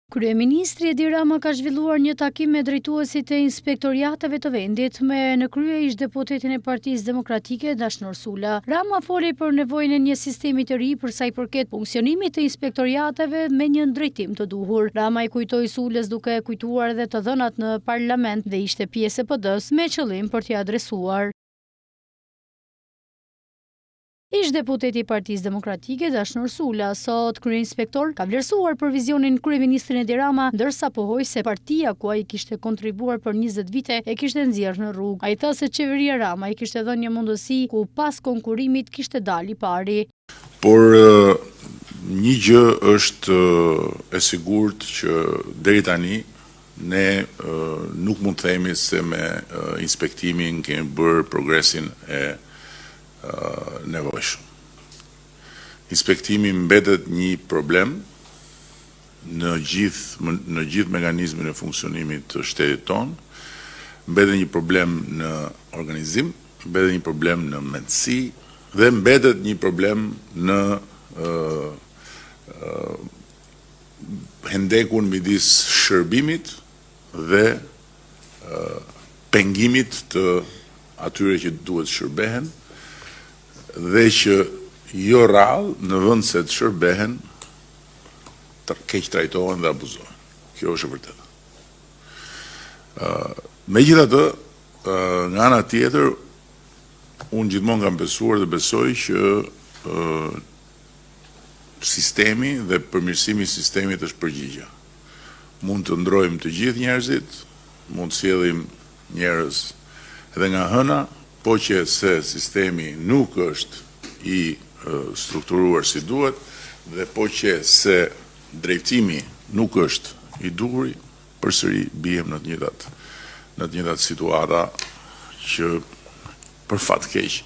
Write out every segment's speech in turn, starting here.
Kryeministri Edi Rama ka zhvilluar një takim me drejtuesit e inspektoriateve të vendit me në krye ish-deputetin e Partisë Demokratike Dashnor Sula. Rama foli për nevojën e një sistemi të ri për sa i përket funksionimit të inspektoriateve me një drejtim të duhur. Rama i kujtoi Sulës duke kujtuar edhe të dhënat në parlament dhe ishte pjesë e PD-s me qëllim për t'i adresuar. Ish-deputeti i Partisë Demokratike Dashnor Sula, sot kryeinspektor, ka vlerësuar për vizionin kryeministrin Edi Rama, ndërsa pohoi se partia ku ai kishte kontribuar për 20 vite e kishte nxjerrë në rrugë. Ai tha se qeveria Rama i kishte dhënë një mundësi ku pas konkurimit kishte dalë i pari. Por një gjë është e sigurt që deri tani ne nuk mund të themi se me inspektimin kemi bërë progresin e nevojshëm. Inspektimi mbetet një problem në gjithë mekanizmin e funksionimit të shtetit tonë, mbetet një problem në organizim, mbetet një problem në mendësi dhe mbetet një problem në hendekun midis shërbimit dhe pengimit të atyre që duhet shërbehen dhe që jo rrallë në vend se të shërbehen keq trajtohen dhe abuzohen. Kjo është e vërtetë. Megjithatë, nga ana tjetër, unë gjithmonë kam besuar dhe besoj që sistemi dhe përmirësimi i sistemit është përgjigje. Mund të ndrojmë të gjithë njerëzit, mund të sjellim njerëz edhe nga hëna, po që se sistemi nuk është i strukturuar si duhet dhe po që se drejtimi nuk është i duhur, përsëri bijem në të njëjtat situata që për fat keq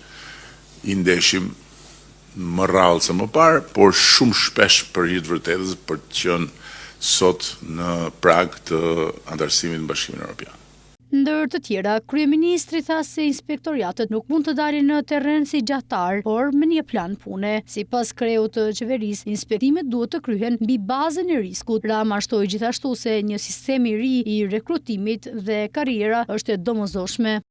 i ndeshim më rrallë se më parë, por shumë shpesh për hir të vërtetës për të qenë sot në prag të antarësimit në Bashkimin Evropian. Ndër të tjera, kryeministri tha se inspektoriatët nuk mund të dalin në terren si gjatar, por me një plan pune. Sipas kreut të qeverisë, inspektimet duhet të kryhen mbi bazën e riskut. Rama shtoi gjithashtu se një sistem i ri i rekrutimit dhe karriera është e domosdoshme.